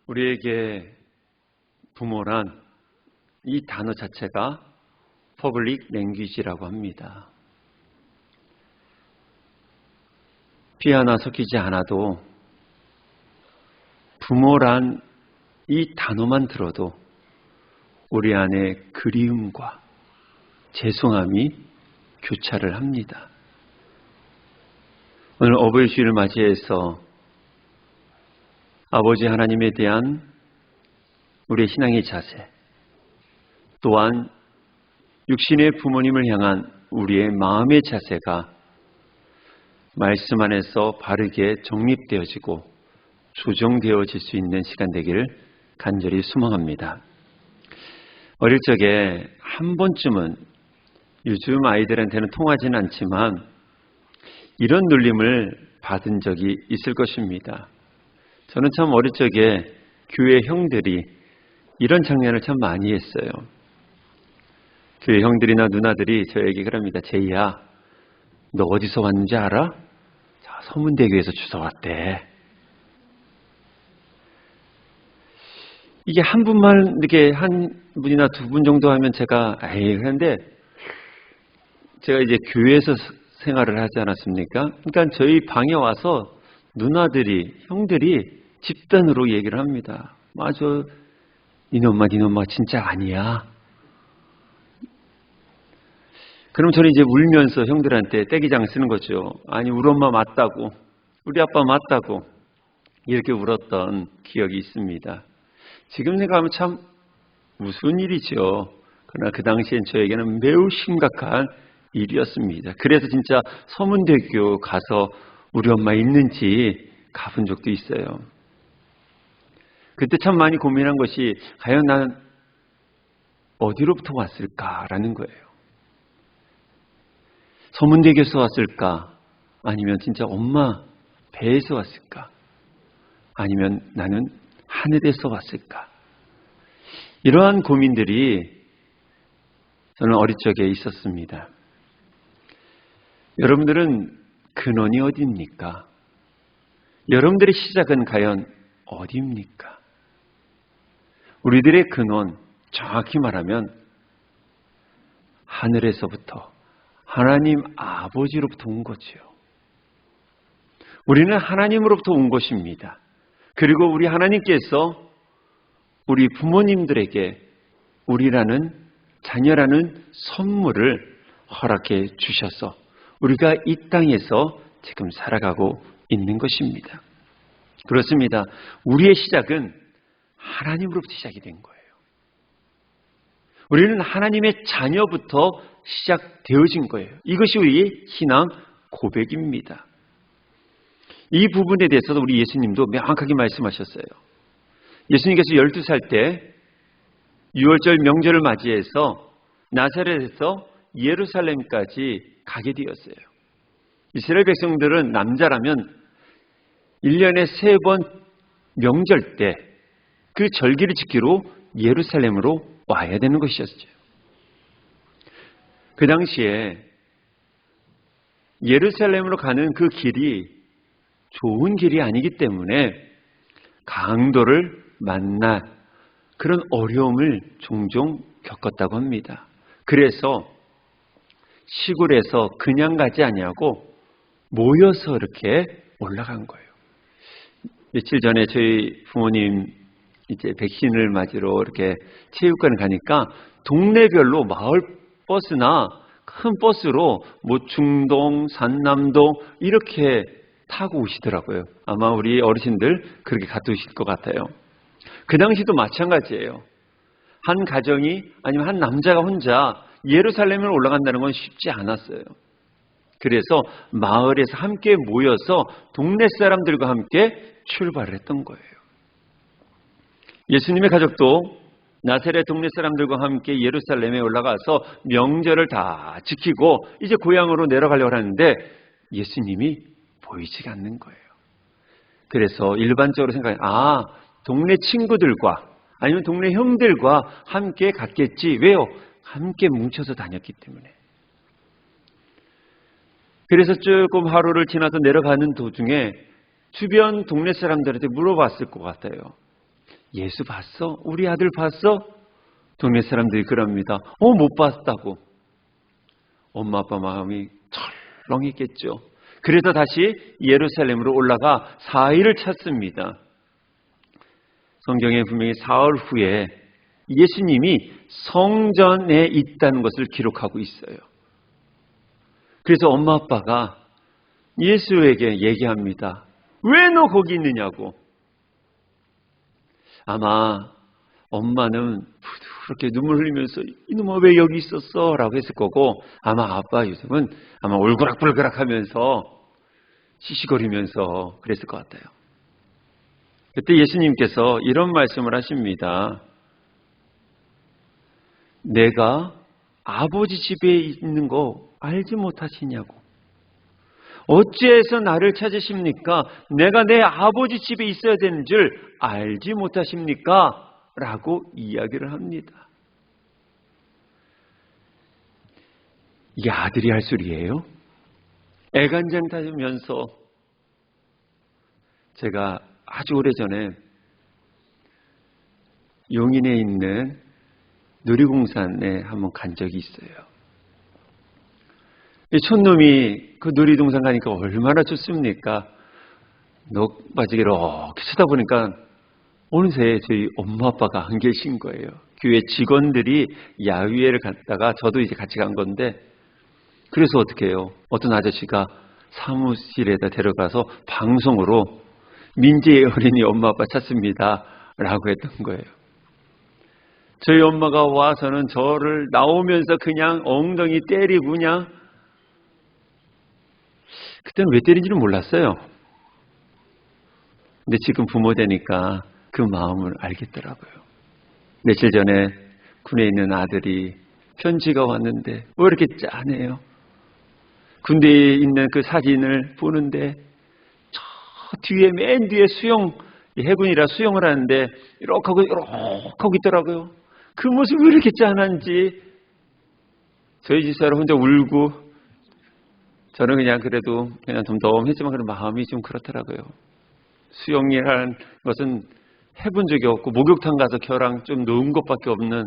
우리에게 부모란 이 단어 자체가 퍼블릭 랭귀지라고 합니다. 피 하나 섞이지 않아도 부모란 이 단어만 들어도 우리 안에 그리움과 죄송함이 교차를 합니다. 오늘 어버이 주일을 맞이해서 아버지 하나님에 대한 우리의 신앙의 자세, 또한 육신의 부모님을 향한 우리의 마음의 자세가 말씀 안에서 바르게 정립되어지고 조정되어질 수 있는 시간 되기를 간절히 소망합니다. 어릴 적에 한 번쯤은 요즘 아이들한테는 통하지는 않지만 이런 눌림을 받은 적이 있을 것입니다. 저는 참 어릴 적에 교회 형들이 이런 장난을 참 많이 했어요. 교회 형들이나 누나들이 저에게 그럽니다. 제이야, 너 어디서 왔는지 알아? 자, 서문대교에서 주워 왔대. 이게 한 분만 이렇게 한 분이나 두 분 정도 하면 제가 그런데 제가 이제 교회에서 생활을 하지 않았습니까? 그러니까 저희 방에 와서 누나들이, 형들이 집단으로 얘기를 합니다. 맞아, 니네 엄마 진짜 아니야. 그럼 저는 이제 울면서 형들한테 떼기장 쓰는 거죠. 아니, 우리 엄마 맞다고, 우리 아빠 맞다고 이렇게 울었던 기억이 있습니다. 지금 생각하면 참 무슨 일이죠. 그러나 그 당시엔 저에게는 매우 심각한 일이었습니다. 그래서 진짜 서문대교 가서 우리 엄마 있는지 가본 적도 있어요. 그때 참 많이 고민한 것이 과연 난 어디로부터 왔을까라는 거예요. 서문대교에서 왔을까? 아니면 진짜 엄마 배에서 왔을까? 아니면 나는 하늘에서 왔을까? 이러한 고민들이 저는 어릴 적에 있었습니다. 여러분들은 근원이 어디입니까? 여러분들의 시작은 과연 어디입니까? 우리들의 근원, 정확히 말하면 하늘에서부터 하나님 아버지로부터 온 거지요. 우리는 하나님으로부터 온 것입니다. 그리고 우리 하나님께서 우리 부모님들에게 우리라는 자녀라는 선물을 허락해 주셔서 우리가 이 땅에서 지금 살아가고 있는 것입니다. 그렇습니다. 우리의 시작은 하나님으로부터 시작이 된 거예요. 우리는 하나님의 자녀부터 시작되어진 거예요. 이것이 우리의 신앙 고백입니다. 이 부분에 대해서도 우리 예수님도 명확하게 말씀하셨어요. 예수님께서 12살 때 6월절 명절을 맞이해서 나사렛에서 예루살렘까지 가게 되었어요. 이스라엘 백성들은 남자라면 1년에 3번 명절 때 그 절기를 지키러 예루살렘으로 와야 되는 것이었죠. 그 당시에 예루살렘으로 가는 그 길이 좋은 길이 아니기 때문에 강도를 만날 그런 어려움을 종종 겪었다고 합니다. 그래서 시골에서 그냥 가지 아니하고 모여서 이렇게 올라간 거예요. 며칠 전에 저희 부모님 이제 백신을 맞으러 이렇게 체육관을 가니까 동네별로 마을 버스나 큰 버스로 뭐 중동, 산남동 이렇게 타고 오시더라고요. 아마 우리 어르신들 그렇게 갔다 오실 것 같아요. 그 당시도 마찬가지예요. 한 가정이 아니면 한 남자가 혼자 예루살렘을 올라간다는 건 쉽지 않았어요. 그래서 마을에서 함께 모여서 동네 사람들과 함께 출발을 했던 거예요. 예수님의 가족도 나사렛 동네 사람들과 함께 예루살렘에 올라가서 명절을 다 지키고 이제 고향으로 내려가려고 하는데 예수님이 보이지가 않는 거예요. 그래서 일반적으로 생각해, 동네 친구들과 아니면 동네 형들과 함께 갔겠지. 왜요? 함께 뭉쳐서 다녔기 때문에. 그래서 조금 하루를 지나서 내려가는 도중에 주변 동네 사람들한테 물어봤을 것 같아요. 예수 봤어? 우리 아들 봤어? 동네 사람들이 그럽니다. 못 봤다고. 엄마 아빠 마음이 철렁했겠죠. 그래서 다시 예루살렘으로 올라가 사흘을 찾습니다. 성경에 분명히 사흘 후에 예수님이 성전에 있다는 것을 기록하고 있어요. 그래서 엄마 아빠가 예수에게 얘기합니다. 왜 너 거기 있느냐고. 아마 엄마는 부드럽게 눈물 흘리면서 이놈아 왜 여기 있었어? 라고 했을 거고, 아마 아빠 요즘은 아마 울그락불그락 하면서 시시거리면서 그랬을 것 같아요. 그때 예수님께서 이런 말씀을 하십니다. 내가 아버지 집에 있는 거 알지 못하시냐고. 어찌해서 나를 찾으십니까? 내가 내 아버지 집에 있어야 되는 줄 알지 못하십니까? 라고 이야기를 합니다. 이게 아들이 할 소리예요? 애간장 타면서 제가 아주 오래전에 용인에 있는 놀이동산에 한번 간 적이 있어요. 이 촌놈이 그 놀이동산 가니까 얼마나 좋습니까? 넉바지게 이렇게 쳐다보니까 어느새 저희 엄마 아빠가 안 계신 거예요. 교회 직원들이 야유회를 갔다가 저도 이제 같이 간 건데, 그래서 어떻게 해요? 어떤 아저씨가 사무실에다 데려가서 방송으로 민재의 어린이 엄마 아빠 찾습니다 라고 했던 거예요. 저희 엄마가 와서는 저를 나오면서 그냥 엉덩이 때리고 그냥, 그때는 왜 때린지는 몰랐어요. 근데 지금 부모 되니까 그 마음을 알겠더라고요. 며칠 전에 군에 있는 아들이 편지가 왔는데 왜 이렇게 짠해요? 군대에 있는 그 사진을 보는데 저 뒤에 맨 뒤에 수영, 해군이라 수영을 하는데 이렇게 하고 있더라고요. 그 모습이 왜 이렇게 짠한지. 저희 집사람 혼자 울고, 저는 그냥 그래도 그냥 덤덤했지만 그런 마음이 좀 그렇더라고요. 수영이라는 것은 해본 적이 없고 목욕탕 가서 겨랑 좀 놓은 것밖에 없는,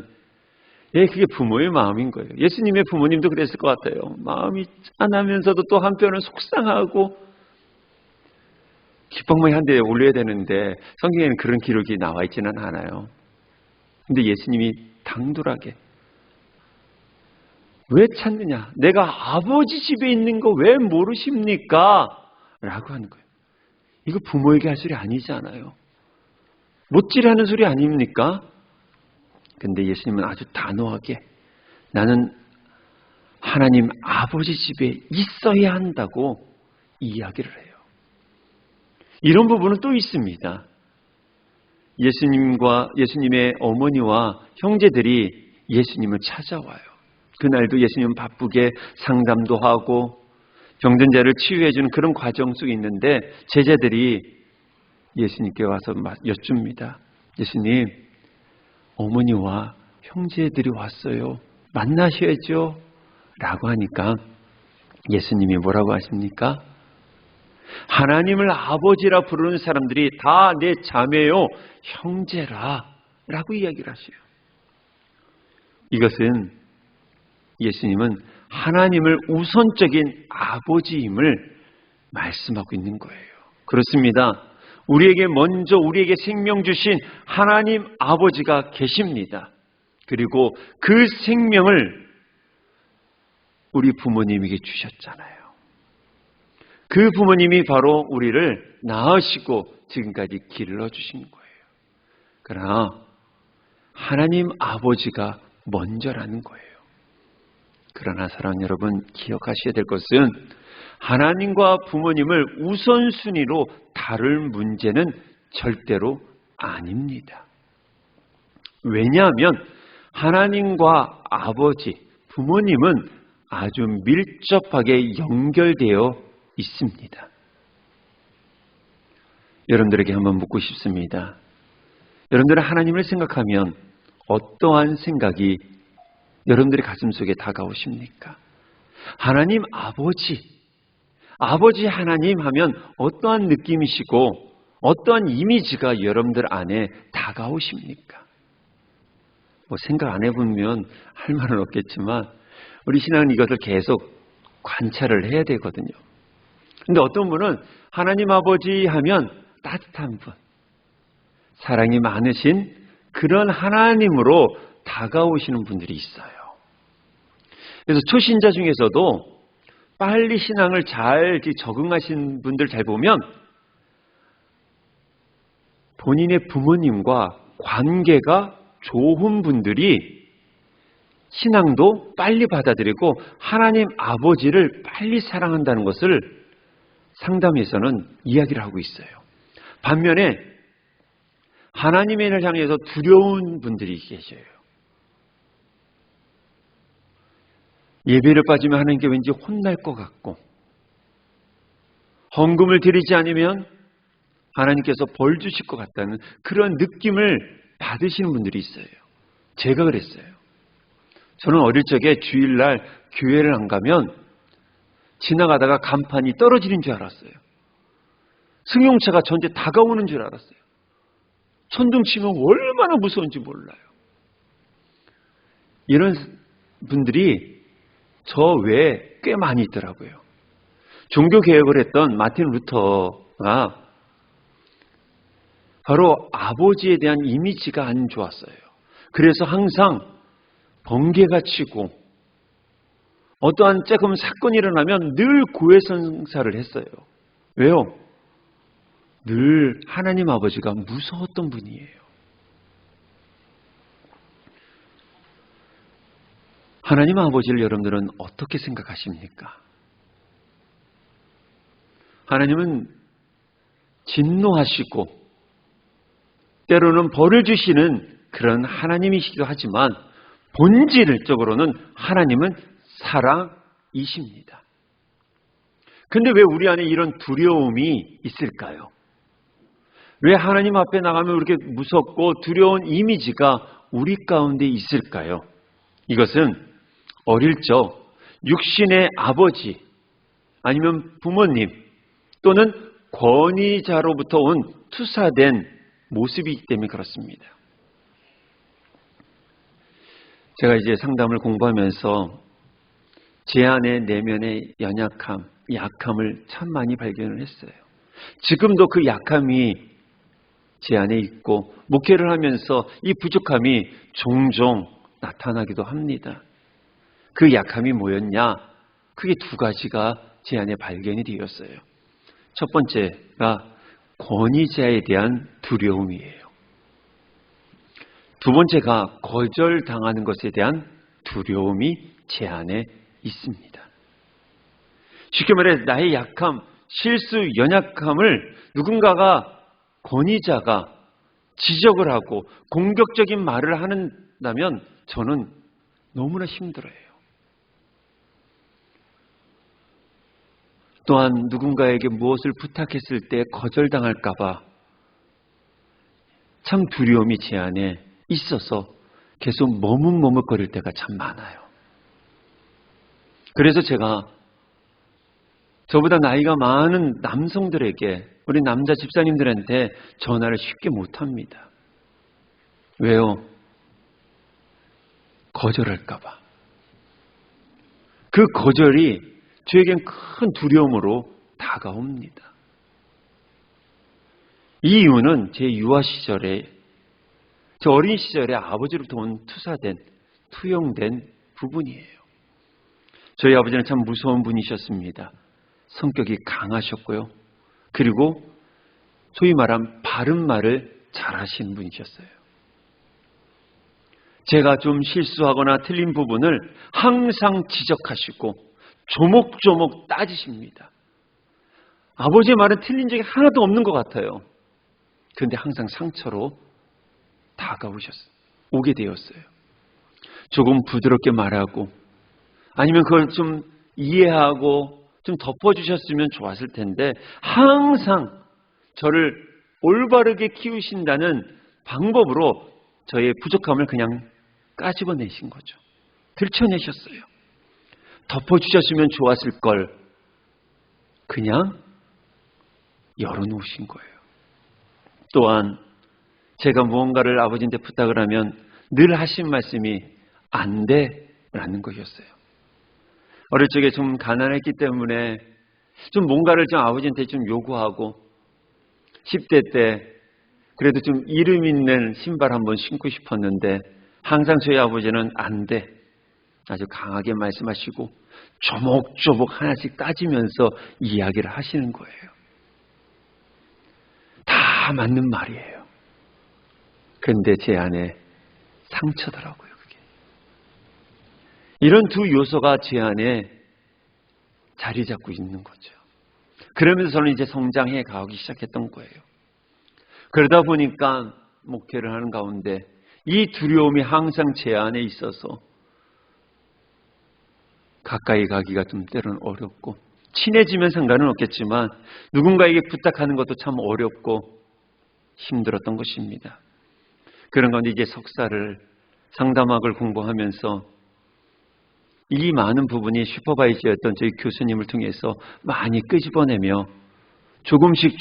그게 부모의 마음인 거예요. 예수님의 부모님도 그랬을 것 같아요. 마음이 짠하면서도 또 한편은 속상하고, 귓방망이 한 대 올려야 되는데 성경에는 그런 기록이 나와 있지는 않아요. 근데 예수님이 당돌하게 왜 찾느냐? 내가 아버지 집에 있는 거 왜 모르십니까? 라고 하는 거예요. 이거 부모에게 할 소리 아니잖아요. 못질하는 소리 아닙니까? 근데 예수님은 아주 단호하게 나는 하나님 아버지 집에 있어야 한다고 이야기를 해요. 이런 부분은 또 있습니다. 예수님의 어머니와 형제들이 예수님을 찾아와요. 그날도 예수님은 바쁘게 상담도 하고 병든 자를 치유해주는 그런 과정 속에 있는데, 제자들이 예수님께 와서 여쭙니다. 예수님, 어머니와 형제들이 왔어요. 만나셔야죠. 라고 하니까 예수님이 뭐라고 하십니까? 하나님을 아버지라 부르는 사람들이 다 내 자매요, 형제라 라고 이야기를 하셔요. 이것은 예수님은 하나님을 우선적인 아버지임을 말씀하고 있는 거예요. 그렇습니다. 우리에게 먼저 우리에게 생명 주신 하나님 아버지가 계십니다. 그리고 그 생명을 우리 부모님에게 주셨잖아요. 그 부모님이 바로 우리를 낳으시고 지금까지 길러주신 거예요. 그러나 하나님 아버지가 먼저라는 거예요. 그러나 사랑하는 여러분, 기억하셔야 될 것은 하나님과 부모님을 우선순위로 다룰 문제는 절대로 아닙니다. 왜냐하면 하나님과 아버지, 부모님은 아주 밀접하게 연결되어 있습니다. 여러분들에게 한번 묻고 싶습니다. 여러분들은 하나님을 생각하면 어떠한 생각이 여러분들의 가슴속에 다가오십니까? 하나님 아버지 하나님 하면 어떠한 느낌이시고 어떠한 이미지가 여러분들 안에 다가오십니까? 생각 안 해보면 할 말은 없겠지만 우리 신앙은 이것을 계속 관찰을 해야 되거든요. 근데 어떤 분은 하나님 아버지 하면 따뜻한 분, 사랑이 많으신 그런 하나님으로 다가오시는 분들이 있어요. 그래서 초신자 중에서도 빨리 신앙을 잘 적응하신 분들 잘 보면 본인의 부모님과 관계가 좋은 분들이 신앙도 빨리 받아들이고 하나님 아버지를 빨리 사랑한다는 것을 상담에서는 이야기를 하고 있어요. 반면에 하나님을 향해서 두려운 분들이 계셔요. 예배를 빠지면 하나님께 왠지 혼날 것 같고, 헌금을 드리지 않으면 하나님께서 벌 주실 것 같다는 그런 느낌을 받으시는 분들이 있어요. 제가 그랬어요. 저는 어릴 적에 주일날 교회를 안 가면 지나가다가 간판이 떨어지는 줄 알았어요. 승용차가 저한테 다가오는 줄 알았어요. 천둥 치면 얼마나 무서운지 몰라요. 이런 분들이 저 외에 꽤 많이 있더라고요. 종교개혁을 했던 마틴 루터가 바로 아버지에 대한 이미지가 안 좋았어요. 그래서 항상 번개가 치고 어떠한 조금 사건이 일어나면 늘 고해성사를 했어요. 왜요? 늘 하나님 아버지가 무서웠던 분이에요. 하나님 아버지를 여러분들은 어떻게 생각하십니까? 하나님은 진노하시고 때로는 벌을 주시는 그런 하나님이시기도 하지만 본질적으로는 하나님은 사랑이십니다. 근데 왜 우리 안에 이런 두려움이 있을까요? 왜 하나님 앞에 나가면 이렇게 무섭고 두려운 이미지가 우리 가운데 있을까요? 이것은 어릴 적 육신의 아버지 아니면 부모님 또는 권위자로부터 온 투사된 모습이기 때문에 그렇습니다. 제가 이제 상담을 공부하면서 제 안의 내면의 연약함, 약함을 참 많이 발견을 했어요. 지금도 그 약함이 제 안에 있고 목회를 하면서 이 부족함이 종종 나타나기도 합니다. 그 약함이 뭐였냐? 크게 두 가지가 제 안에 발견이 되었어요. 첫 번째가 권위자에 대한 두려움이에요. 두 번째가 거절당하는 것에 대한 두려움이 제 안에 있습니다. 쉽게 말해 나의 약함, 실수, 연약함을 누군가가 권위자가 지적을 하고 공격적인 말을 한다면 저는 너무나 힘들어요. 또한 누군가에게 무엇을 부탁했을 때 거절당할까 봐 참 두려움이 제 안에 있어서 계속 머뭇머뭇거릴 때가 참 많아요. 그래서 제가 저보다 나이가 많은 남성들에게 우리 남자 집사님들한테 전화를 쉽게 못합니다. 왜요? 거절할까 봐. 그 거절이 저에겐 큰 두려움으로 다가옵니다. 이 이유는 제 유아 시절에, 제 어린 시절에 아버지로부터 온 투사된, 투영된 부분이에요. 저희 아버지는 참 무서운 분이셨습니다. 성격이 강하셨고요. 그리고 소위 말하면 바른 말을 잘하시는 분이셨어요. 제가 좀 실수하거나 틀린 부분을 항상 지적하시고 조목조목 따지십니다. 아버지의 말은 틀린 적이 하나도 없는 것 같아요. 그런데 항상 상처로 오게 되었어요. 조금 부드럽게 말하고 아니면 그걸 좀 이해하고 좀 덮어주셨으면 좋았을 텐데 항상 저를 올바르게 키우신다는 방법으로 저의 부족함을 그냥 까집어내신 거죠. 들춰내셨어요. 덮어주셨으면 좋았을 걸 그냥 열어놓으신 거예요. 또한 제가 무언가를 아버지한테 부탁을 하면 늘 하신 말씀이 안 돼 라는 것이었어요. 어릴 적에 좀 가난했기 때문에 좀 뭔가를 좀 아버지한테 좀 요구하고 10대 때 그래도 좀 이름 있는 신발 한번 신고 싶었는데 항상 저희 아버지는 안 돼. 아주 강하게 말씀하시고 조목조목 하나씩 따지면서 이야기를 하시는 거예요. 다 맞는 말이에요. 그런데 제 안에 상처더라고요, 그게. 이런 두 요소가 제 안에 자리 잡고 있는 거죠. 그러면서 저는 이제 성장해 가기 시작했던 거예요. 그러다 보니까 목회를 하는 가운데 이 두려움이 항상 제 안에 있어서 가까이 가기가 좀 때로는 어렵고, 친해지면 상관은 없겠지만 누군가에게 부탁하는 것도 참 어렵고 힘들었던 것입니다. 그런 가운데 이제 석사를 상담학을 공부하면서 이 많은 부분이 슈퍼바이저였던 저희 교수님을 통해서 많이 끄집어내며 조금씩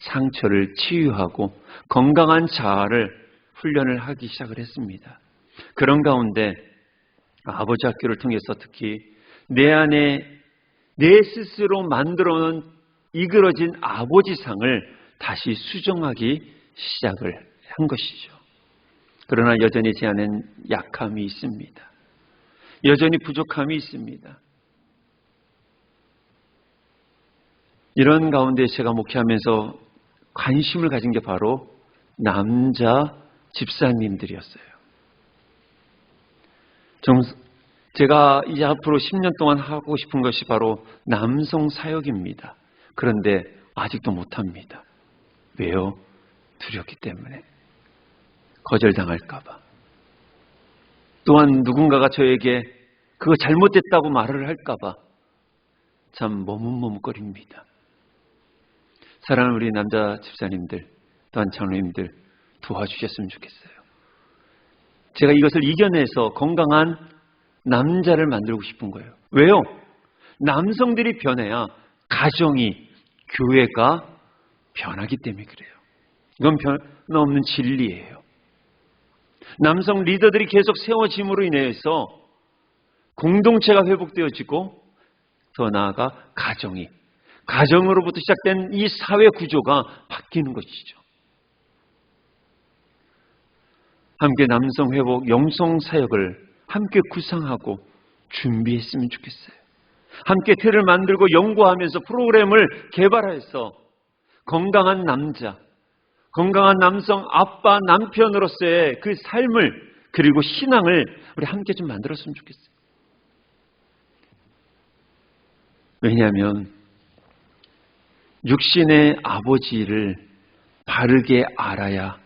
상처를 치유하고 건강한 자아를 훈련을 하기 시작을 했습니다. 그런 가운데 아버지 학교를 통해서 특히 내 안에 내 스스로 만들어놓은 이그러진 아버지상을 다시 수정하기 시작을 한 것이죠. 그러나 여전히 제 안엔 약함이 있습니다. 여전히 부족함이 있습니다. 이런 가운데 제가 목회하면서 관심을 가진 게 바로 남자 집사님들이었어요. 제가 이제 앞으로 10년 동안 하고 싶은 것이 바로 남성 사역입니다. 그런데 아직도 못합니다. 왜요? 두렵기 때문에. 거절당할까 봐. 또한 누군가가 저에게 그거 잘못됐다고 말을 할까 봐 참 머뭇머뭇거립니다. 사랑하는 우리 남자 집사님들, 또한 장로님들 도와주셨으면 좋겠어요. 제가 이것을 이겨내서 건강한 남자를 만들고 싶은 거예요. 왜요? 남성들이 변해야 가정이, 교회가 변하기 때문에 그래요. 이건 변함없는 진리예요. 남성 리더들이 계속 세워짐으로 인해서 공동체가 회복되어지고 더 나아가 가정으로부터 시작된 이 사회 구조가 바뀌는 것이죠. 함께 남성 회복, 영성 사역을 함께 구상하고 준비했으면 좋겠어요. 함께 틀을 만들고 연구하면서 프로그램을 개발해서 건강한 남자, 건강한 남성, 아빠, 남편으로서의 그 삶을 그리고 신앙을 우리 함께 좀 만들었으면 좋겠어요. 왜냐하면 육신의 아버지를 바르게 알아야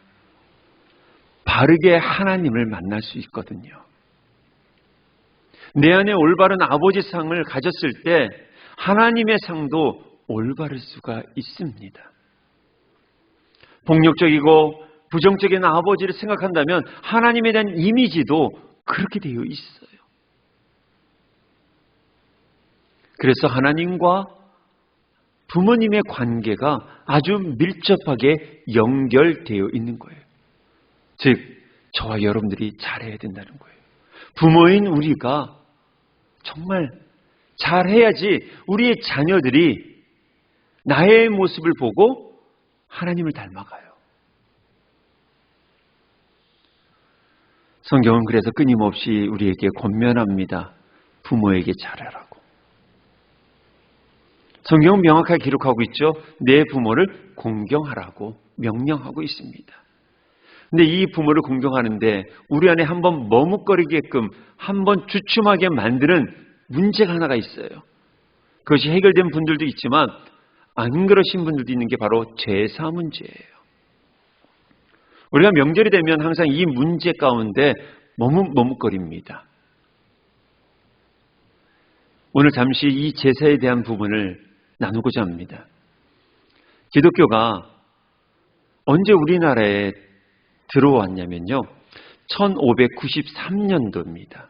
바르게 하나님을 만날 수 있거든요. 내 안에 올바른 아버지 상을 가졌을 때 하나님의 상도 올바를 수가 있습니다. 폭력적이고 부정적인 아버지를 생각한다면 하나님에 대한 이미지도 그렇게 되어 있어요. 그래서 하나님과 부모님의 관계가 아주 밀접하게 연결되어 있는 거예요. 즉, 저와 여러분들이 잘해야 된다는 거예요. 부모인 우리가 정말 잘해야지 우리의 자녀들이 나의 모습을 보고 하나님을 닮아가요. 성경은 그래서 끊임없이 우리에게 권면합니다. 부모에게 잘하라고. 성경은 명확하게 기록하고 있죠. 내 부모를 공경하라고 명령하고 있습니다. 근데 이 부모를 공경하는데 우리 안에 한번 머뭇거리게끔 한번 주춤하게 만드는 문제가 하나가 있어요. 그것이 해결된 분들도 있지만 안 그러신 분들도 있는 게 바로 제사 문제예요. 우리가 명절이 되면 항상 이 문제 가운데 머뭇거립니다. 오늘 잠시 이 제사에 대한 부분을 나누고자 합니다. 기독교가 언제 우리나라에 들어왔냐면요. 1593년도입니다.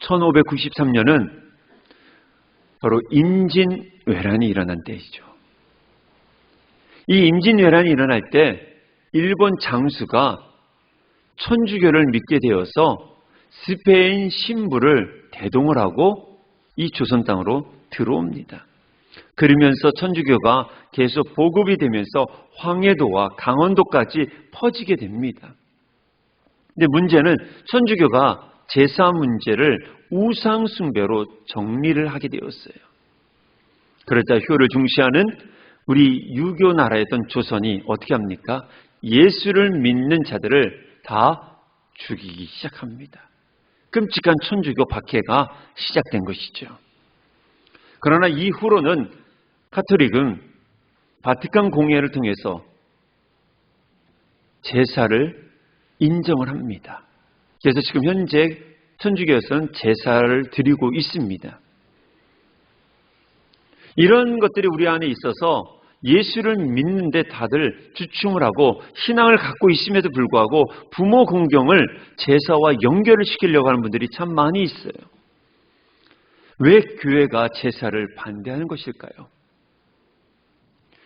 1593년은 바로 임진왜란이 일어난 때이죠. 이 임진왜란이 일어날 때 일본 장수가 천주교를 믿게 되어서 스페인 신부를 대동을 하고 이 조선 땅으로 들어옵니다. 그러면서 천주교가 계속 보급이 되면서 황해도와 강원도까지 퍼지게 됩니다. 근데 문제는 천주교가 제사 문제를 우상 숭배로 정리를 하게 되었어요. 그러자 효를 중시하는 우리 유교 나라였던 조선이 어떻게 합니까? 예수를 믿는 자들을 다 죽이기 시작합니다. 끔찍한 천주교 박해가 시작된 것이죠. 그러나 이후로는 가톨릭은 바티칸 공회를 통해서 제사를 인정을 합니다. 그래서 지금 현재 천주교에서는 제사를 드리고 있습니다. 이런 것들이 우리 안에 있어서 예수를 믿는데 다들 주춤을 하고 신앙을 갖고 있음에도 불구하고 부모 공경을 제사와 연결을 시키려고 하는 분들이 참 많이 있어요. 왜 교회가 제사를 반대하는 것일까요?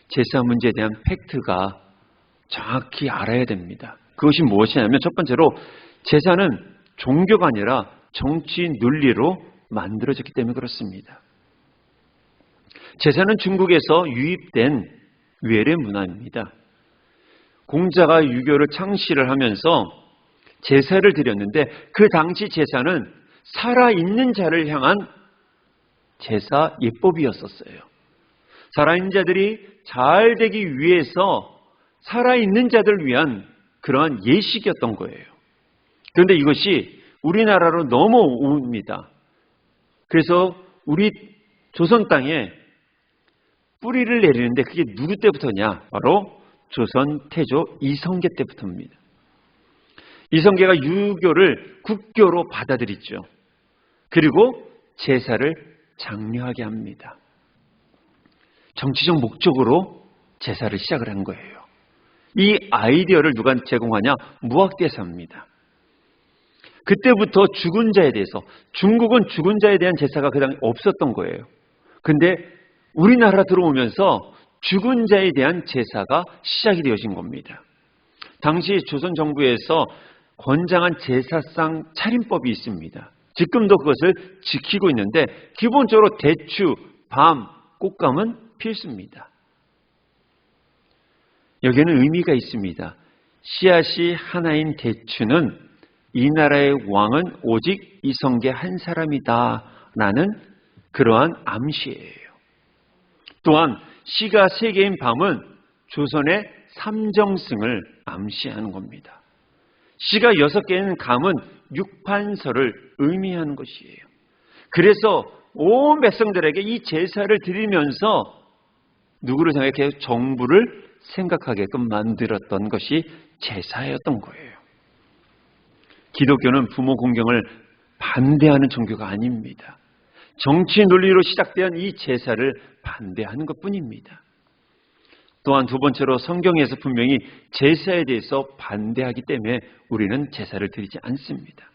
제사 문제에 대한 팩트가 정확히 알아야 됩니다. 그것이 무엇이냐면 첫 번째로 제사는 종교가 아니라 정치 논리로 만들어졌기 때문에 그렇습니다. 제사는 중국에서 유입된 외래 문화입니다. 공자가 유교를 창시를 하면서 제사를 드렸는데 그 당시 제사는 살아있는 자를 향한 제사 예법이었었어요. 살아있는 자들이 잘 되기 위해서 살아있는 자들을 위한 그러한 예식이었던 거예요. 그런데 이것이 우리나라로 넘어옵니다. 그래서 우리 조선 땅에 뿌리를 내리는데 그게 누구 때부터냐? 바로 조선 태조 이성계 때부터입니다. 이성계가 유교를 국교로 받아들였죠. 그리고 제사를 장려하게 합니다. 정치적 목적으로 제사를 시작을 한 거예요. 이 아이디어를 누가 제공하냐? 무학대사입니다. 그때부터 죽은 자에 대해서, 중국은 죽은 자에 대한 제사가 그냥 없었던 거예요. 근데 우리나라 들어오면서 죽은 자에 대한 제사가 시작이 되어진 겁니다. 당시 조선 정부에서 권장한 제사상 차림법이 있습니다. 지금도 그것을 지키고 있는데 기본적으로 대추, 밤, 꽃감은 필수입니다. 여기에는 의미가 있습니다. 씨앗이 하나인 대추는 이 나라의 왕은 오직 이성계 한 사람이다 라는 그러한 암시예요. 또한 씨가 3개인 밤은 조선의 삼정승을 암시하는 겁니다. 씨가 6개인 감은 육판서를 의미하는 것이에요. 그래서 온 백성들에게 이 제사를 드리면서 누구를 생각해? 정부를 생각하게끔 만들었던 것이 제사였던 거예요. 기독교는 부모 공경을 반대하는 종교가 아닙니다. 정치 논리로 시작된 이 제사를 반대하는 것뿐입니다. 또한 두 번째로 성경에서 분명히 제사에 대해서 반대하기 때문에 우리는 제사를 드리지 않습니다.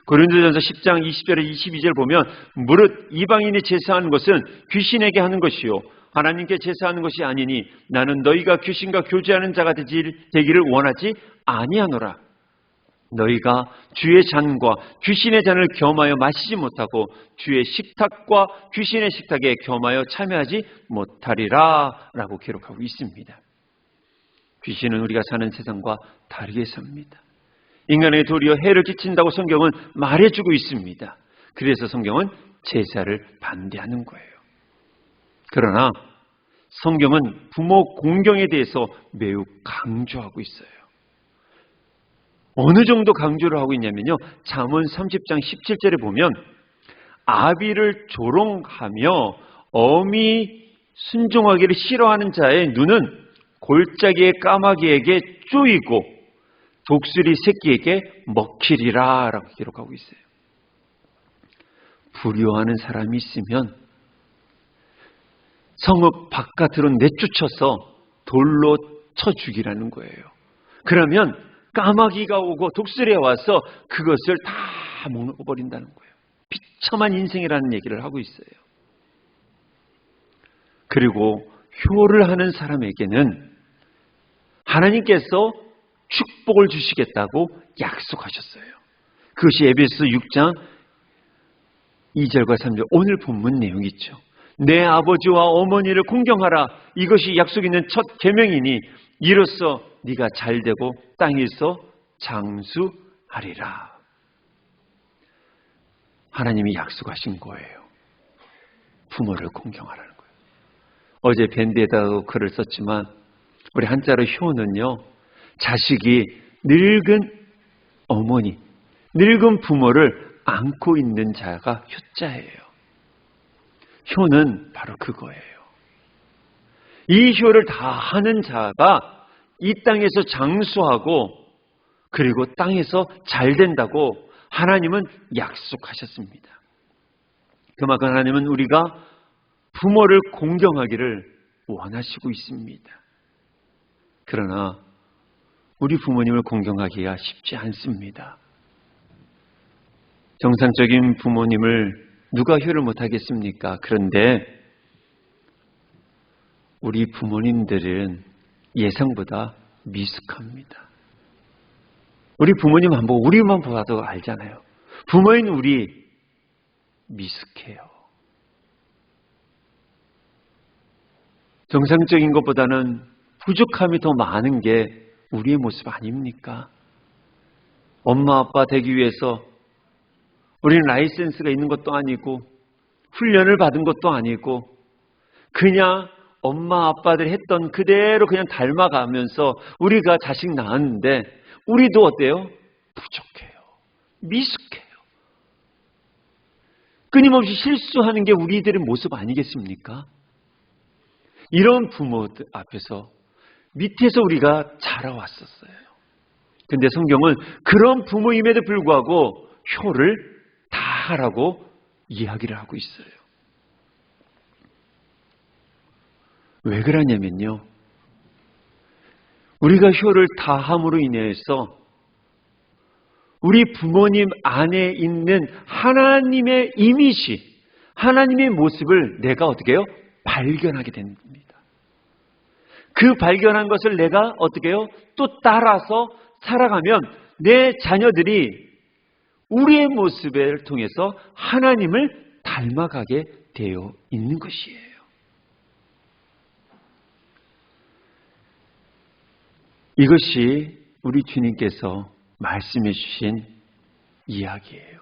고린도전서 10장 20절에 22절 보면 무릇 이방인이 제사하는 것은 귀신에게 하는 것이요 하나님께 제사하는 것이 아니니 나는 너희가 귀신과 교제하는 자가 되기를 원하지 아니하노라. 너희가 주의 잔과 귀신의 잔을 겸하여 마시지 못하고 주의 식탁과 귀신의 식탁에 겸하여 참여하지 못하리라 라고 기록하고 있습니다. 귀신은 우리가 사는 세상과 다르게 삽니다. 인간의 도리어 해를 끼친다고 성경은 말해주고 있습니다. 그래서 성경은 제사를 반대하는 거예요. 그러나 성경은 부모 공경에 대해서 매우 강조하고 있어요. 어느 정도 강조를 하고 있냐면요. 잠언 30장 17절에 보면 아비를 조롱하며 어미 순종하기를 싫어하는 자의 눈은 골짜기의 까마귀에게 쪼이고 독수리 새끼에게 먹히리라 라고 기록하고 있어요. 불효하는 사람이 있으면 성읍 바깥으로 내쫓아서 돌로 쳐 죽이라는 거예요. 그러면 까마귀가 오고 독수리가 와서 그것을 다 먹어버린다는 거예요. 비참한 인생이라는 얘기를 하고 있어요. 그리고 효를 하는 사람에게는 하나님께서 축복을 주시겠다고 약속하셨어요. 그것이 에베소 6장 2절과 3절 오늘 본문 내용이죠. 내 아버지와 어머니를 공경하라. 이것이 약속 있는 첫 계명이니 이로써 네가 잘되고 땅에서 장수하리라. 하나님이 약속하신 거예요. 부모를 공경하라는 거예요. 어제 밴드에다가 글을 썼지만 우리 한자로 효는요, 자식이 늙은 어머니, 늙은 부모를 안고 있는 자가 효자예요. 효는 바로 그거예요. 이 효를 다 하는 자가 이 땅에서 장수하고 그리고 땅에서 잘 된다고 하나님은 약속하셨습니다. 그만큼 하나님은 우리가 부모를 공경하기를 원하시고 있습니다. 그러나 우리 부모님을 공경하기가 쉽지 않습니다. 정상적인 부모님을 누가 효를 못하겠습니까? 그런데 우리 부모님들은 예상보다 미숙합니다. 우리 부모님 안 보고 우리만 봐도 알잖아요. 부모인 우리 미숙해요. 정상적인 것보다는 부족함이 더 많은 게 우리의 모습 아닙니까? 엄마 아빠 되기 위해서 우리는 라이센스가 있는 것도 아니고 훈련을 받은 것도 아니고 그냥 엄마 아빠들이 했던 그대로 그냥 닮아가면서 우리가 자식 낳았는데 우리도 어때요? 부족해요. 미숙해요. 끊임없이 실수하는 게 우리들의 모습 아니겠습니까? 이런 부모들 앞에서 밑에서 우리가 자라왔었어요. 근데 성경은 그런 부모임에도 불구하고 효를 다 하라고 이야기를 하고 있어요. 왜 그러냐면요. 우리가 효를 다 함으로 인해서 우리 부모님 안에 있는 하나님의 이미지, 하나님의 모습을 내가 어떻게 해요? 발견하게 됩니다. 그 발견한 것을 내가 어떻게 해요? 또 따라서 살아가면 내 자녀들이 우리의 모습을 통해서 하나님을 닮아가게 되어 있는 것이에요. 이것이 우리 주님께서 말씀해 주신 이야기예요.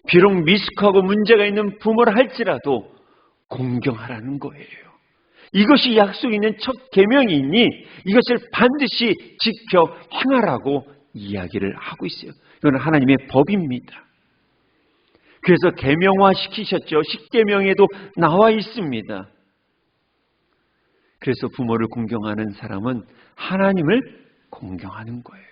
비록 미숙하고 문제가 있는 부모를 할지라도 공경하라는 거예요. 이것이 약속 있는 첫 계명이니 이것을 반드시 지켜 행하라고 이야기를 하고 있어요. 이건 하나님의 법입니다. 그래서 계명화 시키셨죠. 십계명에도 나와 있습니다. 그래서 부모를 공경하는 사람은 하나님을 공경하는 거예요.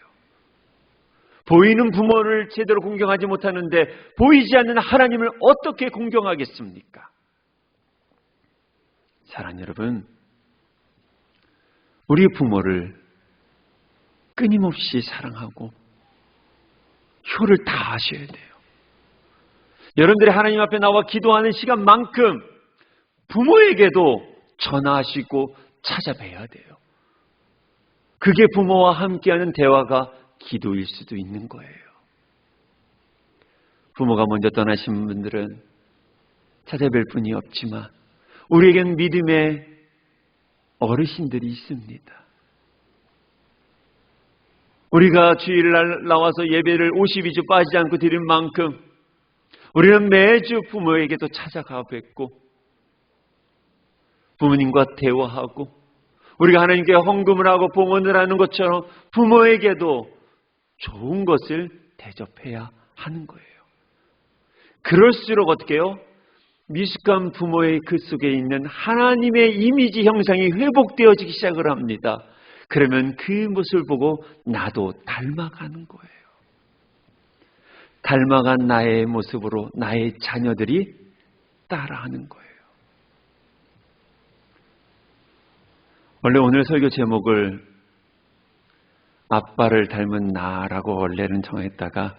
보이는 부모를 제대로 공경하지 못하는데 보이지 않는 하나님을 어떻게 공경하겠습니까? 사랑하는 여러분, 우리 부모를 끊임없이 사랑하고 효를 다 하셔야 돼요. 여러분들이 하나님 앞에 나와 기도하는 시간만큼 부모에게도 전화하시고 찾아뵈야 돼요. 그게 부모와 함께하는 대화가 기도일 수도 있는 거예요. 부모가 먼저 떠나신 분들은 찾아뵐 분이 없지만 우리에겐 믿음의 어르신들이 있습니다. 우리가 주일날 나와서 예배를 52주 빠지지 않고 드린 만큼 우리는 매주 부모에게도 찾아가 뵙고 부모님과 대화하고 우리가 하나님께 헌금을 하고 봉헌을 하는 것처럼 부모에게도 좋은 것을 대접해야 하는 거예요. 그럴수록 어떻게 해요? 미숙한 부모의 그 속에 있는 하나님의 이미지 형상이 회복되어지기 시작을 합니다. 그러면 그 모습을 보고 나도 닮아가는 거예요. 닮아간 나의 모습으로 나의 자녀들이 따라하는 거예요. 원래 오늘 설교 제목을 아빠를 닮은 나라고 원래는 정했다가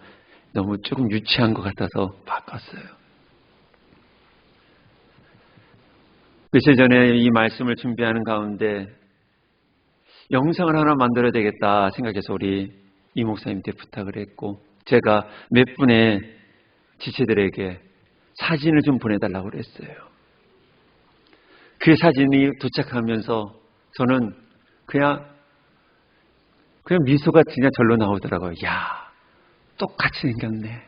너무 조금 유치한 것 같아서 바꿨어요. 며칠 전에 이 말씀을 준비하는 가운데 영상을 하나 만들어야 되겠다 생각해서 우리 이 목사님한테 부탁을 했고, 제가 몇 분의 지체들에게 사진을 좀 보내달라고 그랬어요. 그 사진이 도착하면서 저는 그냥 미소가 그냥 절로 나오더라고요. 야, 똑같이 생겼네.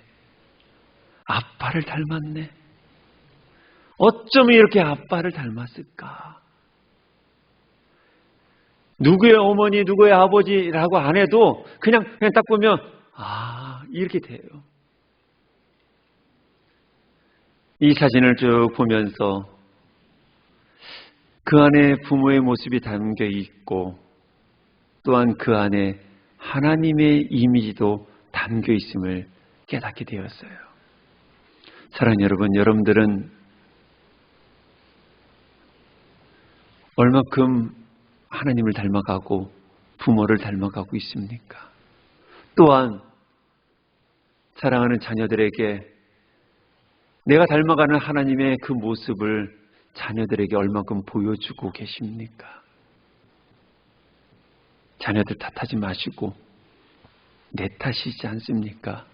아빠를 닮았네. 어쩌면 이렇게 아빠를 닮았을까? 누구의 어머니, 누구의 아버지라고 안 해도 그냥 딱 보면 이렇게 돼요. 이 사진을 쭉 보면서 그 안에 부모의 모습이 담겨 있고, 또한 그 안에 하나님의 이미지도 담겨 있음을 깨닫게 되었어요. 사랑하는 여러분, 여러분들은 얼마큼 하나님을 닮아가고 부모를 닮아가고 있습니까? 또한 사랑하는 자녀들에게 내가 닮아가는 하나님의 그 모습을 자녀들에게 얼마큼 보여주고 계십니까? 자녀들 탓하지 마시고 내 탓이지 않습니까?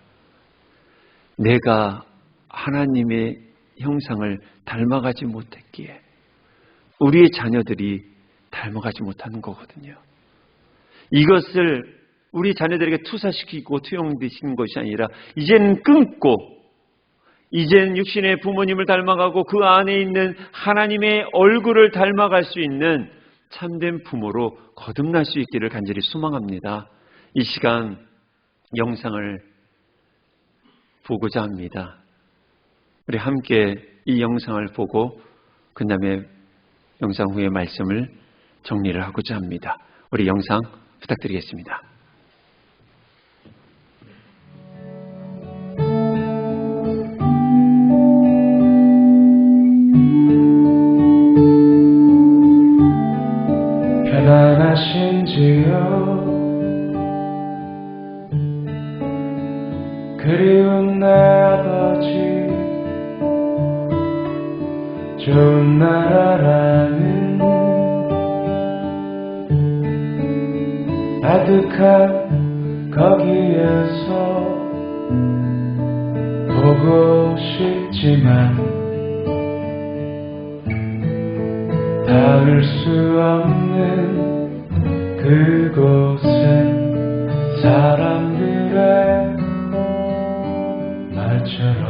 내가 하나님의 형상을 닮아가지 못했기에 우리의 자녀들이 닮아가지 못하는 거거든요. 이것을 우리 자녀들에게 투사시키고 투영되시는 것이 아니라 이제는 끊고, 이제는 육신의 부모님을 닮아가고 그 안에 있는 하나님의 얼굴을 닮아갈 수 있는 참된 부모로 거듭날 수 있기를 간절히 소망합니다. 이 시간 영상을 보고자 합니다. 우리 함께 이 영상을 보고 그 다음에 영상 후에 말씀을 정리를 하고자 합니다. 우리 영상 부탁드리겠습니다. 편안하신지요? 그리운 내 아버지, 좋은 나라라는 아득한 거기에서 보고 싶지만 닿을 수 없는 그곳은 사람들의 말처럼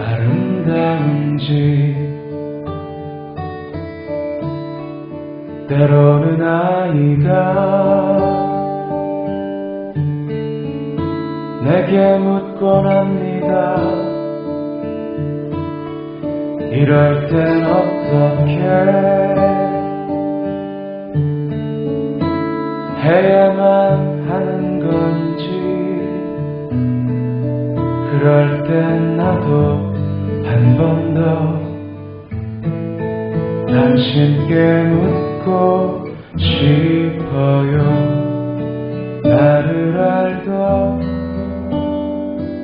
아름다운지, 때로는 아이가 내게 묻곤 합니다. 이럴 땐 어떻게 해야만 하는 건지, 그럴 땐 나도 한 번 더 당신께 묻고 싶어요. 나를 알던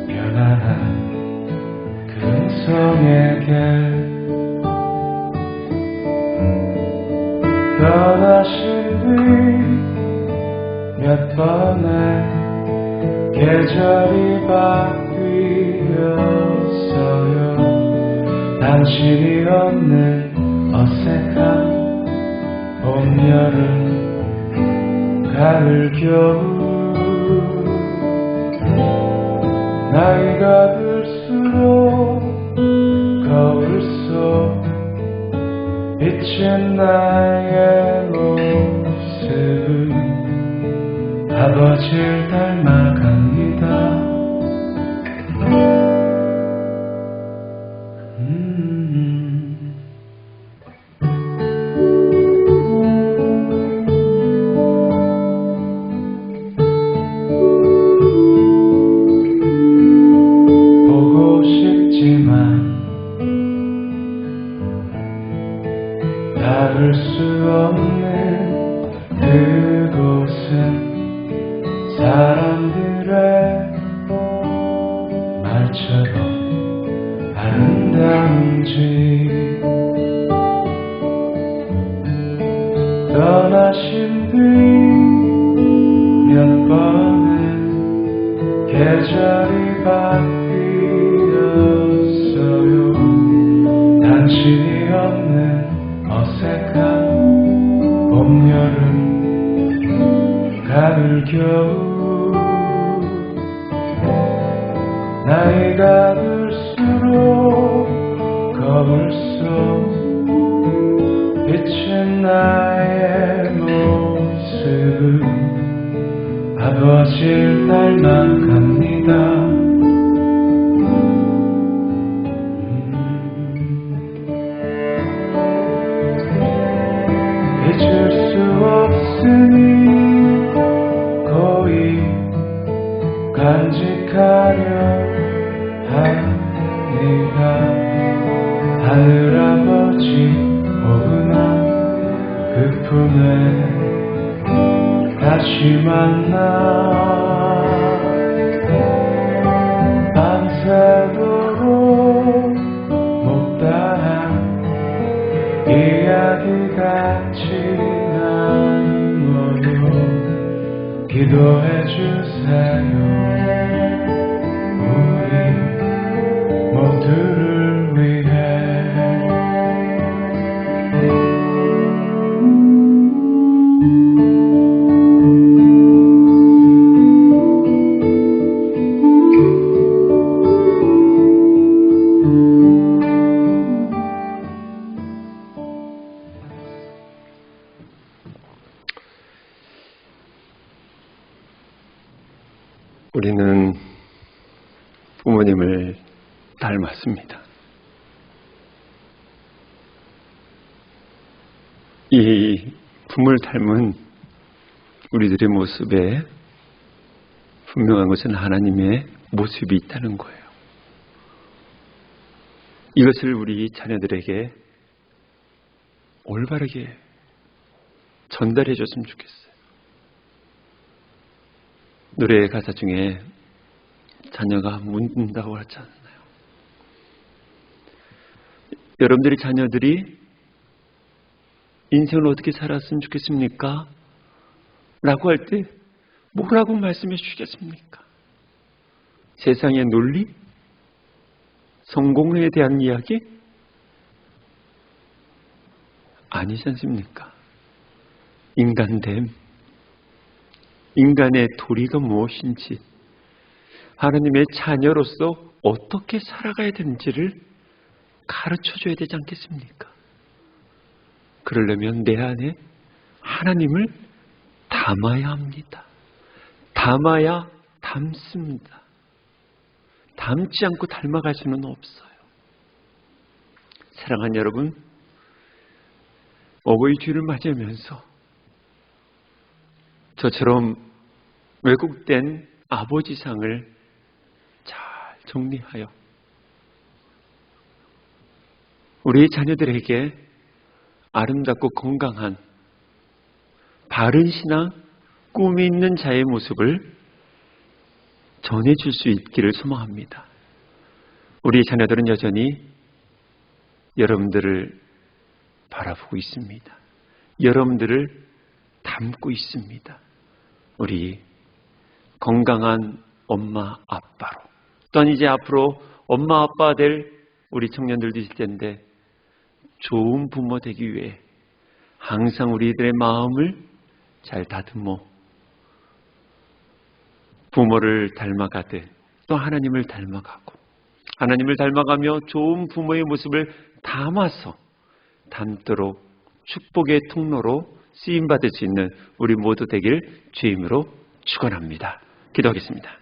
편안한 그 음성에게 떠나신 뒤 몇 번의 계절이 바뀌었어요. 당신이 없는 어색한 봄, 여름, 가을, 겨울, 나이가 들수록 거울 속 비친 나의 모습, 아버지를 닮아갑니다. 보고 싶지만 닿을 수 없는 그곳은 사람들의 말처럼 아름다운지, 떠나신 뒤 이번엔 계절이 바뀌었어요. 당신이 없는 어색한 봄, 여름, 가을, 겨울. 나이가 들수록 거울 속 비친 나의 모습은 아버지를 닮아갑니다. 잊을 수 없으니 고이 간직하려 합니다. 하늘아버지 오그만 그 품에 다시 만나 밤새도록 못다한 이야기가 지나눠요. 기도해 주세요. 우리 모두를 위해. 우리는 부모님을 닮았습니다. 이 부모를 닮은 우리들의 모습에 분명한 것은 하나님의 모습이 있다는 거예요. 이것을 우리 자녀들에게 올바르게 전달해 줬으면 좋겠어요. 노래 가사 중에 자녀가 묻는다고 하지 않나요? 여러분들의 자녀들이 인생을 어떻게 살았으면 좋겠습니까? 라고 할 때 뭐라고 말씀해 주시겠습니까? 세상의 논리? 성공에 대한 이야기? 아니지 않습니까? 인간됨, 인간의 도리가 무엇인지, 하나님의 자녀로서 어떻게 살아가야 되는지를 가르쳐줘야 되지 않겠습니까? 그러려면 내 안에 하나님을 담아야 합니다. 담아야 닮습니다. 닮지 않고 닮아갈 수는 없어요. 사랑하는 여러분, 어버이 주일을 맞이하면서 저처럼 왜곡된 아버지상을 잘 정리하여 우리 자녀들에게 아름답고 건강한 바른 신앙, 꿈이 있는 자의 모습을 전해줄 수 있기를 소망합니다. 우리 자녀들은 여전히 여러분들을 바라보고 있습니다. 여러분들을 닮고 있습니다. 우리 건강한 엄마, 아빠로, 또한 이제 앞으로 엄마, 아빠 될 우리 청년들도 있을 텐데 좋은 부모 되기 위해 항상 우리들의 마음을 잘 다듬어 부모를 닮아가듯 또 하나님을 닮아가고, 하나님을 닮아가며 좋은 부모의 모습을 담아서 닮도록 축복의 통로로 쓰임받을 수 있는 우리 모두 되길 주의 이름으로 축원합니다. 기도하겠습니다.